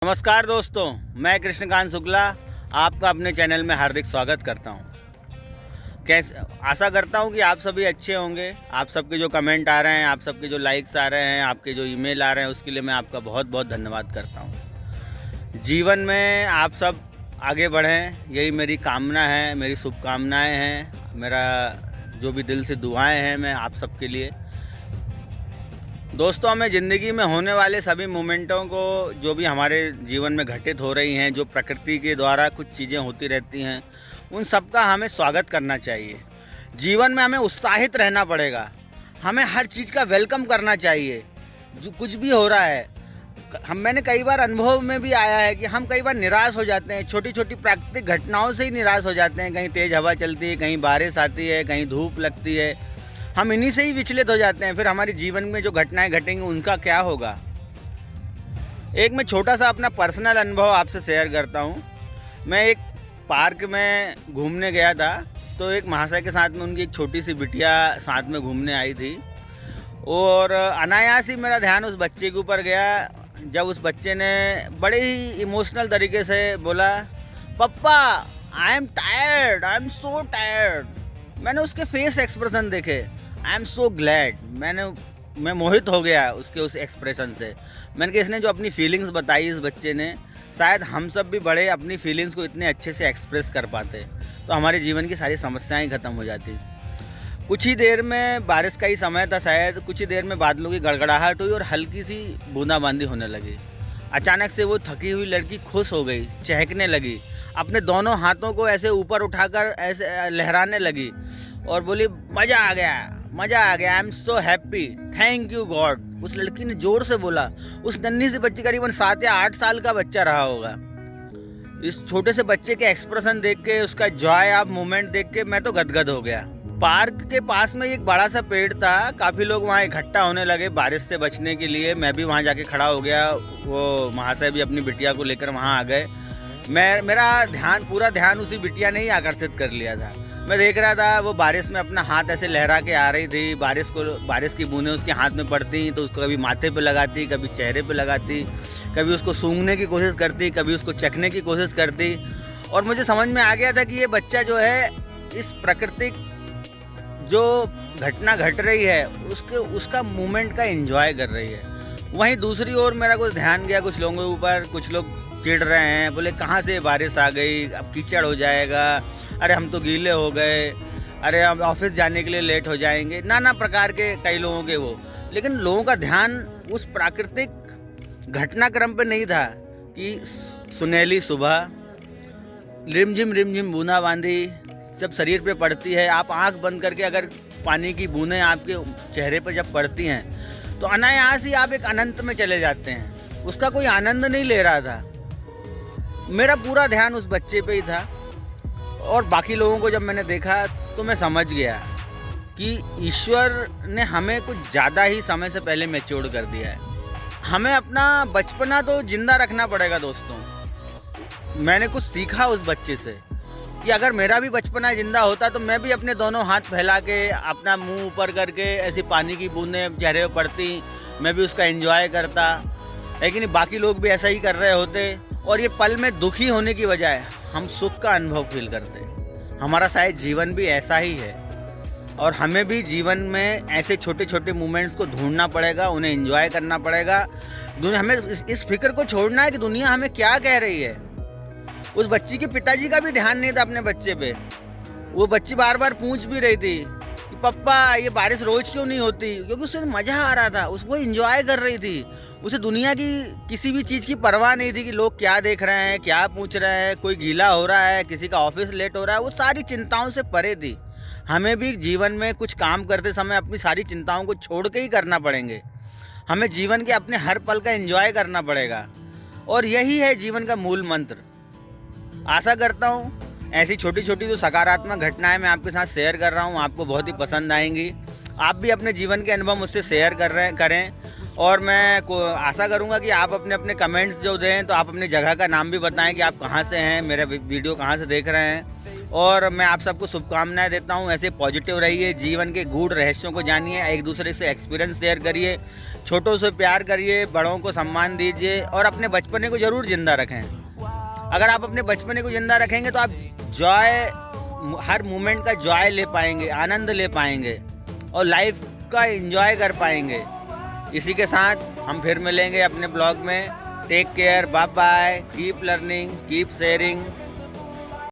नमस्कार दोस्तों, मैं कृष्णकांत शुक्ला आपका अपने चैनल में हार्दिक स्वागत करता हूं। कैसे आशा करता हूं कि आप सभी अच्छे होंगे। आप सबके जो कमेंट आ रहे हैं, आप सबके जो लाइक्स आ रहे हैं, आपके जो ईमेल आ रहे हैं, उसके लिए मैं आपका बहुत बहुत धन्यवाद करता हूं। जीवन में आप सब आगे बढ़ें, यही मेरी कामना है, मेरी शुभकामनाएँ हैं, मेरा जो भी दिल से दुआएँ हैं मैं आप सबके लिए। दोस्तों, हमें ज़िंदगी में होने वाले सभी मोमेंटों को, जो भी हमारे जीवन में घटित हो रही हैं, जो प्रकृति के द्वारा कुछ चीज़ें होती रहती हैं, उन सब का हमें स्वागत करना चाहिए। जीवन में हमें उत्साहित रहना पड़ेगा, हमें हर चीज़ का वेलकम करना चाहिए। जो कुछ भी हो रहा है, मैंने कई बार अनुभव में भी आया है कि हम कई बार निराश हो जाते हैं, छोटी छोटी प्राकृतिक घटनाओं से ही निराश हो जाते हैं। कहीं तेज़ हवा चलती है, कहीं बारिश आती है, कहीं धूप लगती है, हम इन्हीं से ही विचलित हो जाते हैं। फिर हमारे जीवन में जो घटनाएं घटेंगी उनका क्या होगा। एक मैं छोटा सा अपना पर्सनल अनुभव आपसे शेयर करता हूं। मैं एक पार्क में घूमने गया था, तो एक महाशय के साथ में उनकी एक छोटी सी बिटिया साथ में घूमने आई थी, और अनायास ही मेरा ध्यान उस बच्चे के ऊपर गया। जब उस बच्चे ने बड़े ही इमोशनल तरीके से बोला, पप्पा I am tired, I am so tired. मैंने उसके फेस एक्सप्रेशन देखे, आई एम सो ग्लैड। मैं मोहित हो गया उसके उस एक्सप्रेशन से। मैंने कहा, इसने जो अपनी फीलिंग्स बताई इस बच्चे ने, शायद हम सब भी बड़े अपनी फीलिंग्स को इतने अच्छे से एक्सप्रेस कर पाते तो हमारे जीवन की सारी समस्याएं ख़त्म हो जाती। कुछ ही देर में, बारिश का ही समय था शायद, कुछ ही देर में बादलों की गड़गड़ाहट हुई और हल्की सी बूंदाबांदी होने लगी। अचानक से वो थकी हुई लड़की खुश हो गई, चहकने लगी, अपने दोनों हाथों को ऐसे ऊपर उठाकर ऐसे लहराने लगी और बोली, मज़ा आ गया, मज़ा आ गया, आई am so happy, thank you God. उस लड़की ने ज़ोर से बोला। उस नन्ही सी बच्ची, करीबन 7 या 8 साल का बच्चा रहा होगा। इस छोटे से बच्चे के एक्सप्रेशन देख के, उसका जॉय ऑफ मोमेंट देख के मैं तो गदगद हो गया। पार्क के पास में एक बड़ा सा पेड़ था, काफ़ी लोग वहाँ इकट्ठा होने लगे बारिश से बचने के लिए। मैं भी वहाँ जाके खड़ा हो गया। वो महाशय भी अपनी बिटिया को लेकर वहाँ आ गए। मेरा पूरा ध्यान उसी बिटिया ने ही आकर्षित कर लिया था। मैं देख रहा था वो बारिश में अपना हाथ ऐसे लहरा के आ रही थी। बारिश की बूंदें उसके हाथ में पड़ती तो उसको कभी माथे पे लगाती, कभी चेहरे पे लगाती, कभी उसको सूंघने की कोशिश करती, कभी उसको चखने की कोशिश करती। और मुझे समझ में आ गया था कि ये बच्चा जो है, इस प्राकृतिक जो घटना घट रही है उसका मूवमेंट का एंजॉय कर रही है। वहीं दूसरी ओर मेरा कुछ ध्यान गया कुछ लोगों के ऊपर। कुछ लोग चिढ़ रहे हैं, बोले कहाँ से बारिश आ गई, अब कीचड़ हो जाएगा, अरे हम तो गीले हो गए, अरे हम ऑफिस जाने के लिए लेट हो जाएंगे, नाना प्रकार के कई लोगों के वो। लेकिन लोगों का ध्यान उस प्राकृतिक घटनाक्रम पे नहीं था कि सुनहली सुबह, रिमझिम बूंदाबांदी जब शरीर पे पड़ती है, आप आंख बंद करके अगर पानी की बूंदें आपके चेहरे पर जब पड़ती हैं तो अनायास ही आप एक अनंत में चले जाते हैं। उसका कोई आनंद नहीं ले रहा था। मेरा पूरा ध्यान उस बच्चे पे ही था। और बाकी लोगों को जब मैंने देखा तो मैं समझ गया कि ईश्वर ने हमें कुछ ज़्यादा ही समय से पहले मैच्योर कर दिया है। हमें अपना बचपना तो जिंदा रखना पड़ेगा दोस्तों। मैंने कुछ सीखा उस बच्चे से कि अगर मेरा भी बचपना जिंदा होता तो मैं भी अपने दोनों हाथ फैला के, अपना मुंह ऊपर करके, ऐसी पानी की बूंदें चेहरे पर पड़ती, मैं भी उसका एंजॉय करता। लेकिन बाकी लोग भी ऐसा ही कर रहे होते, और ये पल में दुखी होने की बजाय हम सुख का अनुभव फील करते। हमारा शायद जीवन भी ऐसा ही है, और हमें भी जीवन में ऐसे छोटे छोटे मोमेंट्स को ढूंढना पड़ेगा, उन्हें एंजॉय करना पड़ेगा। हमें इस फिक्र को छोड़ना है कि दुनिया हमें क्या कह रही है। उस बच्ची के पिताजी का भी ध्यान नहीं था अपने बच्चे पे। वो बच्ची बार बार पूछ भी रही थी कि पप्पा ये बारिश रोज़ क्यों नहीं होती, क्योंकि उससे मज़ा आ रहा था, वो एंजॉय कर रही थी। उसे दुनिया की किसी भी चीज़ की परवाह नहीं थी कि लोग क्या देख रहे हैं, क्या पूछ रहे हैं, कोई गीला हो रहा है, किसी का ऑफिस लेट हो रहा है। वो सारी चिंताओं से परे थी। हमें भी जीवन में कुछ काम करते समय अपनी सारी चिंताओं को छोड़ के ही करना पड़ेंगे। हमें जीवन के अपने हर पल का एंजॉय करना पड़ेगा, और यही है जीवन का मूल मंत्र। आशा करता हूँ ऐसी छोटी छोटी जो सकारात्मक घटनाएं मैं आपके साथ शेयर कर रहा हूँ आपको बहुत ही पसंद आएंगी। आप भी अपने जीवन के अनुभव मुझसे शेयर करें। और मैं आशा करूंगा कि आप अपने अपने कमेंट्स जो दें, तो आप अपनी जगह का नाम भी बताएं कि आप कहाँ से हैं, मेरा वीडियो कहाँ से देख रहे हैं। और मैं आप सबको शुभकामनाएं देता हूं। ऐसे पॉजिटिव रहिए, जीवन के गूढ़ रहस्यों को जानिए, एक दूसरे से एक्सपीरियंस शेयर करिए, छोटों से प्यार करिए, बड़ों को सम्मान दीजिए और अपने बचपने को ज़रूर ज़िंदा रखें। अगर आप अपने बचपने को ज़िंदा रखेंगे तो आप हर मोमेंट का जॉय ले पाएंगे, आनंद ले पाएंगे और लाइफ का एंजॉय कर पाएंगे। इसी के साथ हम फिर मिलेंगे अपने ब्लॉग में। Take care, bye bye, keep learning, keep sharing.